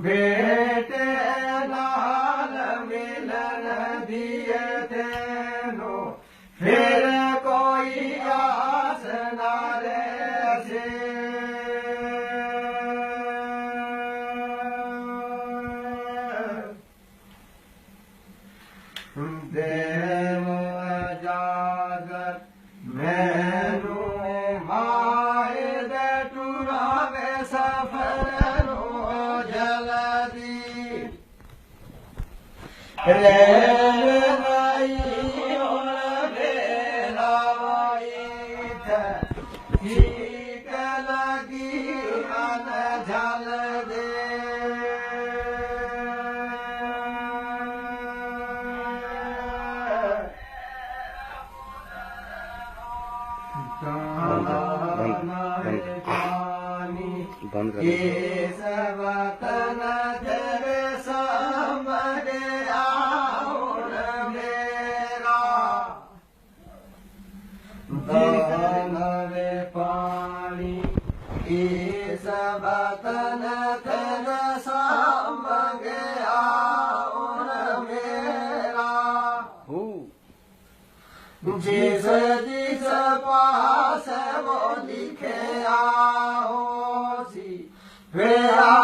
बेटे लाल मिलन दिए तेनो फिर कोई आस न रहे देव जागत मैनू माए दे टुरावे सफर ठीक लगी मन झल दे सब तन तेरे समझ दानवे पानी सब तन तन साम गया मेरा जिस जिस पास वो लिखे आओसी फेरा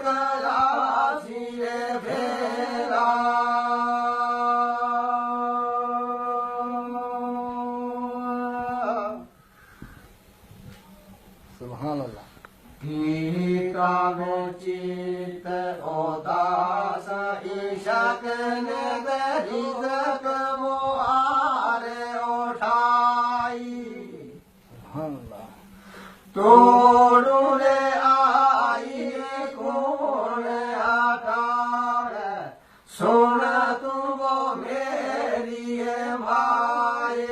करासी रे फेरा चित उदास ईशक ने दरिद्र मोहारे उठाई तोड़ू ले आई कौन अटार सुन तू वो मेरी भाई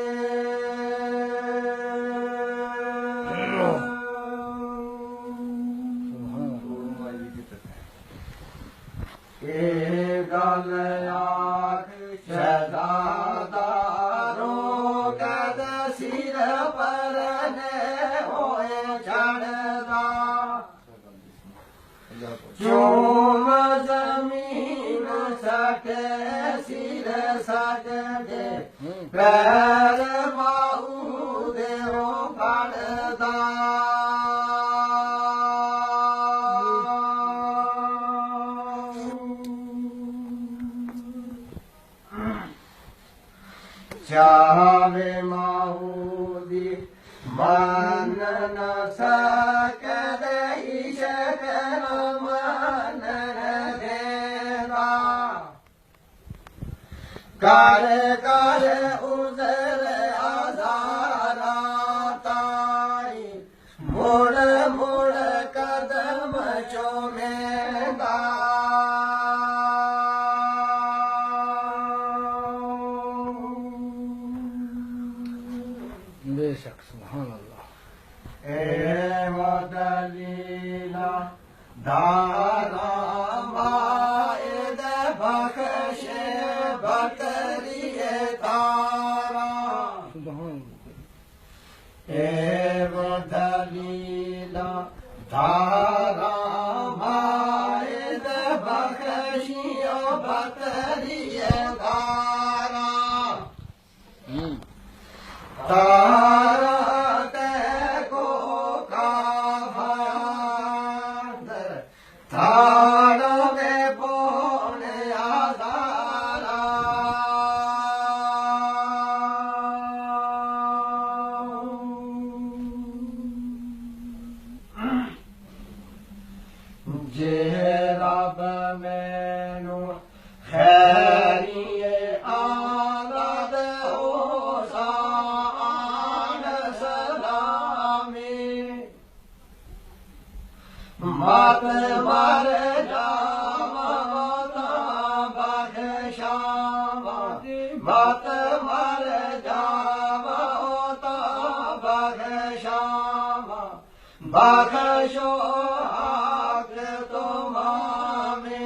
शहजादारो कद सिर पर ने होए चढ़दा चूम जमीन सटे सिर सजदे पैर बाहू देव पड़दा चावे माहूदी मन न सकते ईशकर मन देना कर कर उधर आधारा ताई मुड़ मुड़ कदम चूमेगा बेशक सुभान अल्लाह दलीला दारा मायद बख्शे बकरिए तारा दलीला दारा मायद बख्शियो बकरिए तारा तारा को काफादर तारा में पौने आधारा जे रब मैनू खैरिए आलाद हो ਮਤ ਮਰ ਜਾਵਾਂ ਤਾਂ ਬਖਸ਼ਾਵਾਂ ਮਤ ਮਰ ਜਾਵਾਂ ਤਾਂ ਬਖਸ਼ਾਵਾਂ ਬਖਸ਼ੋ ਹੱਕ ਤੁਮਾਰੇ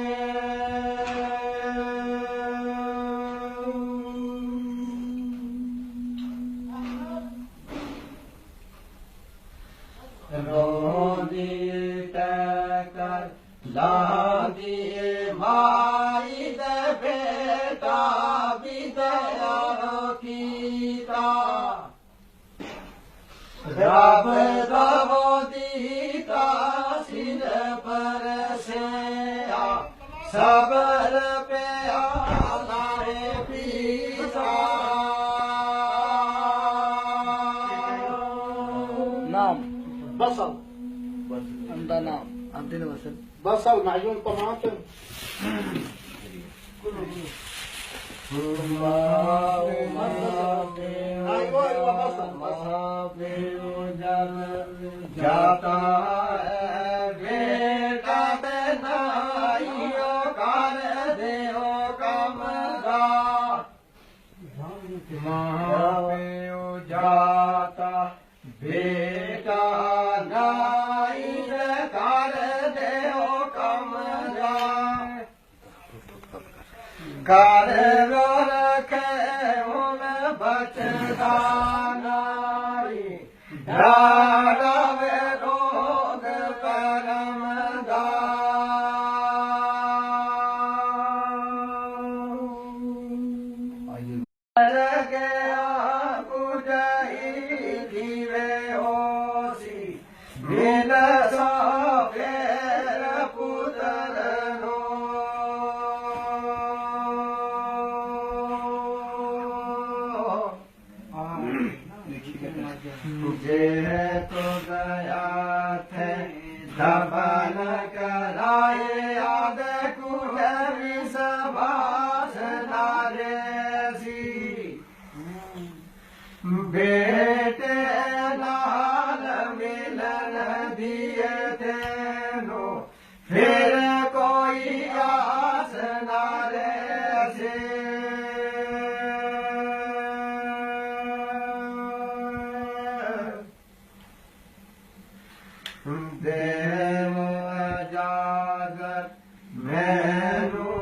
ਰੋਂਦੀ ਟਕਰ ਲਾਦੀ ਮਾਈ ਦੇ ਬੇਟਾ ਵੀ ਦਇਆ ਕੀਤਾ ਰੱਬ ਦਵੋ ਦੀਤਾ ਸਿਰ ਪਰਸਿਆ ਸਬਰ ਪਿਆ ਲਾਏ ਪੀਤਾ نعم بصل عندنا نعم عندنا بصل بصل معجون طماطم ਜਾਤਾ ਬੇਟਾ ਤੇ ਨਾਈਓ ਕਰ ਦਿਓ ਕੰਮ ਦਾ ਮਾਂ ਪਿਓ ਜਾਤਾ ਬੇਟਾ ਨਾਈ ਕਰ ਦਿਓ ਕੰਮ ਦਾ ਕਰ ਰੱਖੇ ਹੁਣ ਬਚਦਾ ਨਾਈ ਡਾਵੇ ਰੋਗ ਕਰਮ ਦਾ ਮਰ ਗਿਆ ਕੁਝਈ ਜੀਵੇ ਹੋਸੀ ਮਿਲ ਸੋ ਫੇਰ ਪੁੱਤਰ जे तो गया थे दबन कराए आद कुछ विश्वास नारे सी बेटे लाल मिलन दिए थे नो फिर कोई आस नारे ਦੇਵ ਜਾਗਰ ਮੈਨੂੰ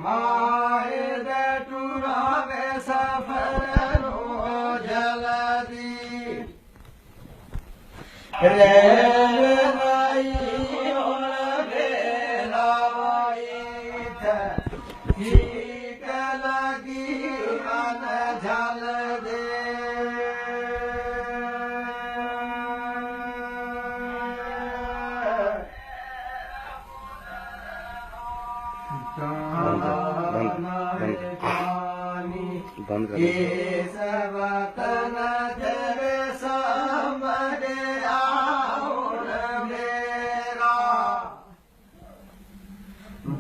ਮਾਏ ਦੇ ਟੁਰਾਵੇ ਸਫਰ ਨੂੰ ਜਲਦੀ ਰੇ ਨਾਈ ਹੁਣ ਵੇਲਾਈ ਤੇ ਠੀਕ ਲਗੀ ਮਨ ਜਲ ਦੇ बंद कर वतन तेरे समझ आउन मेरा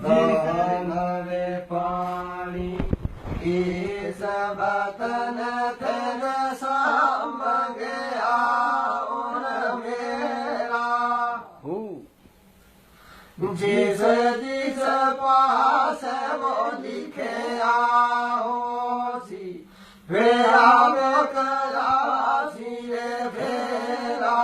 दान वे पानी इस वतन तेरे समझ आउन मेरा जिस जिस पास वो लिखे आओ सी फेरा वो करा सी रे फेरा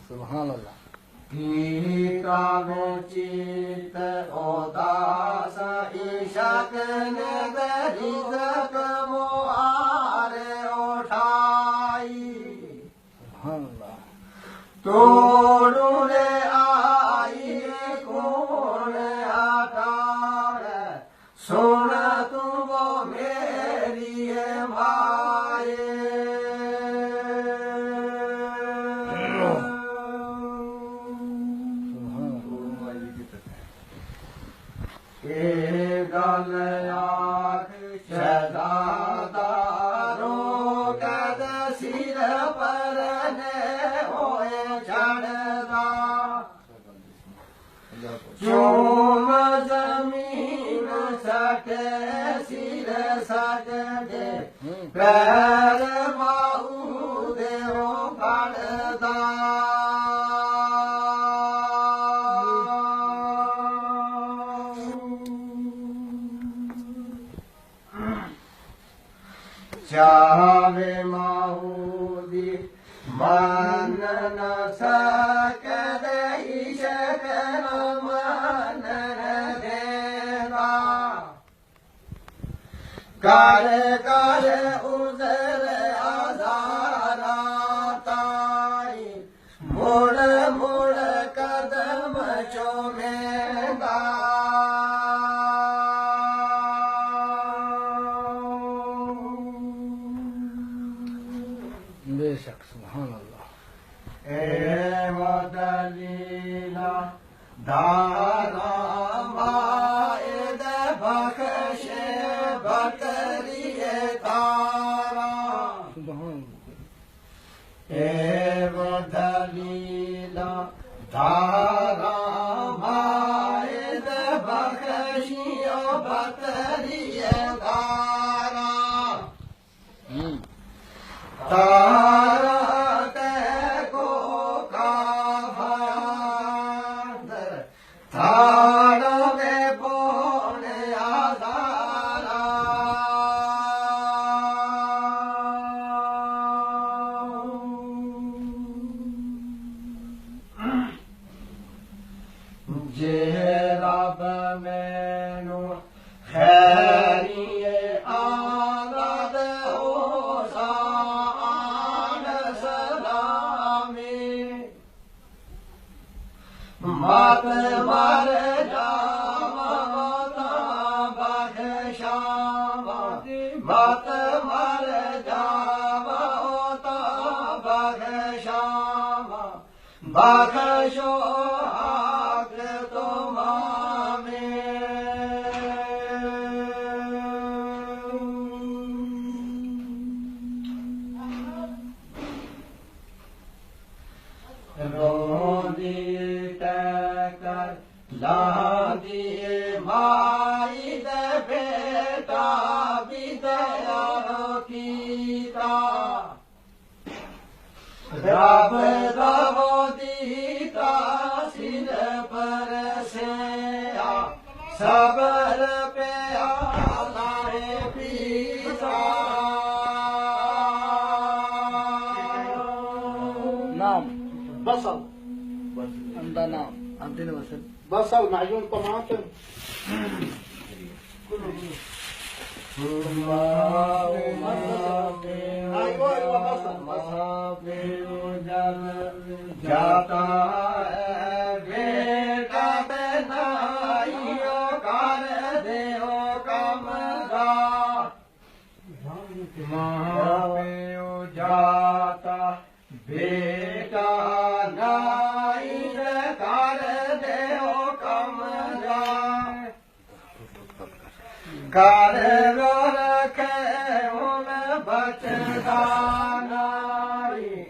सुभान अल्लाह गीता में चित उदास ईशक ने दरिजक मुहारे उठाई सुभान अल्लाह तोड़ू ले आई कौन आकार सुन तू वो मेरी भाई गल आख शहजादारो कद सिर पर ने होए चढ़दा चूम जमीन सटे सिर सट दे ਪੈਰ ਬਾਹੂ ਦੇਵੋ ਫੜਦਾ ਚਾਵੇ ਮਾਹੂ ਦੀ ਮਨ ਨ ਸਕਦੈ ਸ਼ਕਲ ਮਨ ਦੇਦਾ ਕਰ ਕਰ ਉਜ਼ਰ ਆਜ਼ਾਰਾ ਤਾਈ ਮੁੜ ਮੁੜ ਕਦਮ ਚੁਮੇਦਾ बेशक सुभान अल्लाह ਏ ਮਦਲੀਲਾ ਦਾਰਾ ਮਾਇਦ ਬਖਸ਼ੇ ਬਕਰੀਏ ਤਾਰਾ सुभान ਏ ਮਦਲੀਲਾ ਦਾਰਾ ਮਾਇਦ ਬਖਸ਼ਿਓ ਬਕਰੀਏ ਤਾਰਾ ਤਾਰਾ ਤੇ ਕੋ ਕਾਫਾਦਰ ਤਾੜਾ ਦੇ ਪੋਣੇ ਆਜ਼ਾਰਾ ਜੇ ਰੱਬ ਮੈਨੂੰ ਖੈਰੀਏ ਆਜ਼ਾਦ ਹੋ ਸਾਨ ਸਲਾਮੀ ਮਾਤ ਮਰ ਜਾਵਾਂ ਤਾਂ ਬਖਸ਼ਾਵਾਂ ਮਾਤ ਮਰ ਜਾਵਾਂ ਤਾਂ ਬਖਸ਼ਾਵਾਂ ਬਖਸ਼ੋ ਹੱਕ ਰੋਂਦੀ ਟੈਕਰ ਲਾਦੀ ਮਾਈ ਦੇ ਬੇਟਾ ਵੀ ਦਇਆ ਕੀਤਾ ਰੱਬ ਦਵੋ ਦੀਤਾ ਸਿਰ ਪਰਸਿਆ ਸਬਰ ਪਿਆ ਲਾਏ ਪੀਤਾ नाम بصل عند नाम عندنا مثلا بصل معجون طماطم ਜਾਤਾ ਹੈ ਬੇਟਾ ਤੇ ਨਾਈਓ ਕਰ ਦਿਓ ਕੰਮ ਦਾ ਮਾਂ ਪਿਓ ਜਾਤਾ ਬੇਟਾ ਨਾਈ ਕਰ ਦਿਓ ਕੰਮ ਦਾ ਕਰ ਰੱਖੇ ਹੁਣ ਬਚਦਾ ਨਾਈ